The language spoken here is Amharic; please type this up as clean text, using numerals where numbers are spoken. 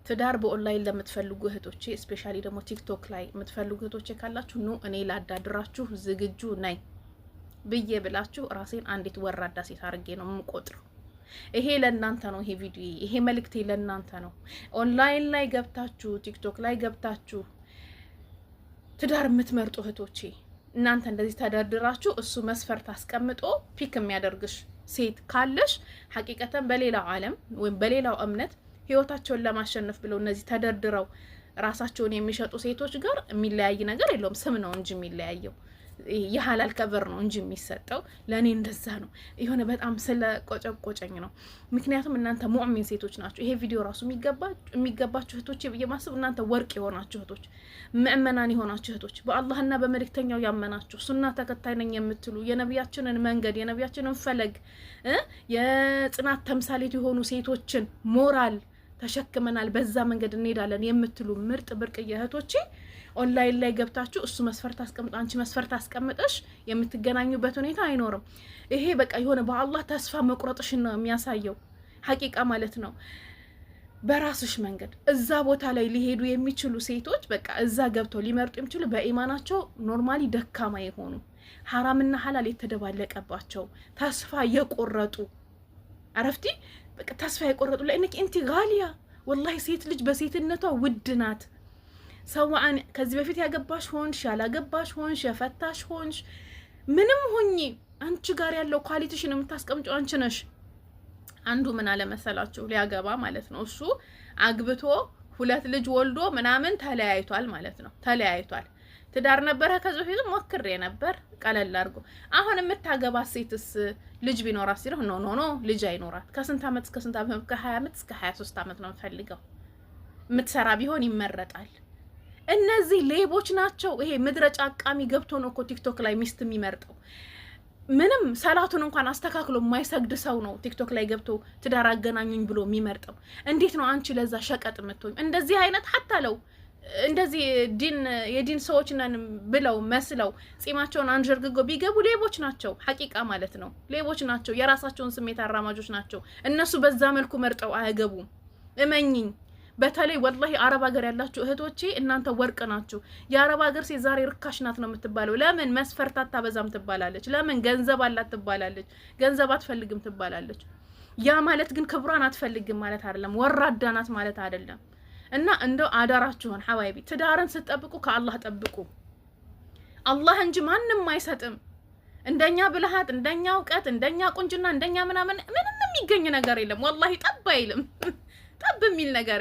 ትዳር በኦንላይን ለምትፈልጉ እህቶቼ ስፔሻሊ ደግሞ ቲክቶክ ላይ የምትፈልጉ እህቶቼ ካላችሁ ኑ እኔ ላዳድራችሁ ዝግጁ ነኝ ብዬ ብላችሁ ራሴን አንዲት ወራዳ ሴት አድርጌ ነው የምቆጥረው። ይሄ ለእናንተ ነው። ይሄ ቪዲዮ ይሄ መልእክቴ ለእናንተ ነው። ኦንላይን ላይ ገብታችሁ ቲክቶክ ላይ ገብታችሁ ትዳር የምትመርጡ እህቶቼ እናንተ እንደዚህ ተደርድራችሁ እሱ መስፈርት አስቀምጦ ፒክ የሚያደርግሽ ሴት ካለሽ ሐቂቀተን በሌላው ዓለም ወይም በሌላው እምነት ህይወታቸውን ለማሸነፍ ብለው እነዚህ ተደርድረው ራሳቸውን የሚሸጡ ሴቶች ጋር የሚለያይ ነገር የለውም። ስም ነው እንጂ የሚለያየው የሐላል ከቨር ነው እንጂ የሚሰጠው። ለኔ እንደዛ ነው የሆነ በጣም ስለ ቆጨቆጨኝ ነው። ምክንያቱም እናንተ ሙእሚን ሴቶች ናችሁ። ይሄ ቪዲዮ ራሱ የሚገባችሁ እህቶች በየማሰብ እናንተ ወርቅ የሆናችሁ እህቶች፣ ምእመናን የሆናችሁ እህቶች፣ በአላህና በመልእክተኛው ያመናችሁ ሱና ተከታይ ነኝ የምትሉ የነቢያችንን መንገድ የነቢያችንን ፈለግ የጽናት ተምሳሌት የሆኑ ሴቶችን ሞራል ተሸክመናል በዛ መንገድ እንሄዳለን የምትሉ ምርጥ ብርቅዬ እህቶቼ ኦንላይን ላይ ገብታችሁ እሱ መስፈርት አስቀምጣ አንቺ መስፈርት አስቀምጠሽ የምትገናኙበት ሁኔታ አይኖርም። ይሄ በቃ የሆነ በአላህ ተስፋ መቁረጥሽን ነው የሚያሳየው ሐቂቃ ማለት ነው። በራስሽ መንገድ እዛ ቦታ ላይ ሊሄዱ የሚችሉ ሴቶች በቃ እዛ ገብተው ሊመርጡ የሚችሉ በኢማናቸው ኖርማሊ ደካማ የሆኑ ሐራምና ሐላል የተደባለቀባቸው ተስፋ የቆረጡ አረፍቲ በቃ ተስፋ የቆረጡ ለእነኪ እንቲ ጋሊያ ወላሂ ሴት ልጅ በሴትነቷ ውድ ናት። ሰዋን ከዚህ በፊት ያገባሽ ሆንሽ ያላገባሽ ሆንሽ የፈታሽ ሆንሽ ምንም ሆኚ አንቺ ጋር ያለው ኳሊቲሽን የምታስቀምጪው አንቺ ነሽ። አንዱ ምን አለ መሰላችሁ ሊያገባ ማለት ነው እሱ አግብቶ 2 ልጅ ወልዶ ምናምን ተለያይቷል ማለት ነው። ተለያይቷል ትዳር ነበረ ከዚህ በፊት ሞክሬ ነበር ቀለል አድርጎ። አሁን የምታገባ ሴትስ ልጅ ቢኖራት ሲለው ኖ ልጅ አይኖራት። ከስንት ዓመት እስከ ስንት ዓመት? ከ20 ዓመት እስከ 23 ዓመት ነው የምፈልገው። የምትሰራ ቢሆን ይመረጣል። እነዚህ ሌቦች ናቸው። ይሄ ምድረ ጫቃሚ ገብቶ ነው እኮ ቲክቶክ ላይ ሚስት የሚመርጠው። ምንም ሰላቱን እንኳን አስተካክሎ የማይሰግድ ሰው ነው ቲክቶክ ላይ ገብቶ ትዳር አገናኙኝ ብሎ የሚመርጠው። እንዴት ነው አንቺ ለዛ ሸቀጥ የምትሆኝ? እንደዚህ አይነት ሀታለው እንደዚህ የዲን ሰዎች ነን ብለው መስለው ጺማቸውን አንጀርግገው ቢገቡ ሌቦች ናቸው። ሐቂቃ ማለት ነው ሌቦች ናቸው። የራሳቸውን ስሜት አራማጆች ናቸው። እነሱ በዛ መልኩ መርጠው አያገቡም። እመኝኝ። በተለይ ወላሂ አረብ ሀገር ያላችሁ እህቶቼ እናንተ ወርቅ ናችሁ። የአረብ ሀገር ሴት ዛሬ ርካሽ ናት ነው የምትባለው። ለምን? መስፈርት አታበዛም ትባላለች። ለምን? ገንዘብ አላት ትባላለች። ገንዘብ አትፈልግም ትባላለች። ያ ማለት ግን ክብሯን አትፈልግም ማለት አይደለም። ወራዳ ናት ማለት አይደለም። እና እንደው አዳራችሁን ሐባይቢ ትዳርን ስትጠብቁ ከአላህ ጠብቁ። አላህ እንጂ ማንንም አይሰጥም። እንደኛ ብልሃት፣ እንደኛ እውቀት፣ እንደኛ ቁንጅና፣ እንደኛ ምናምን ምንም የሚገኝ ነገር የለም። ወላሂ ጠብ አይልም። ጠብ የሚል ነገር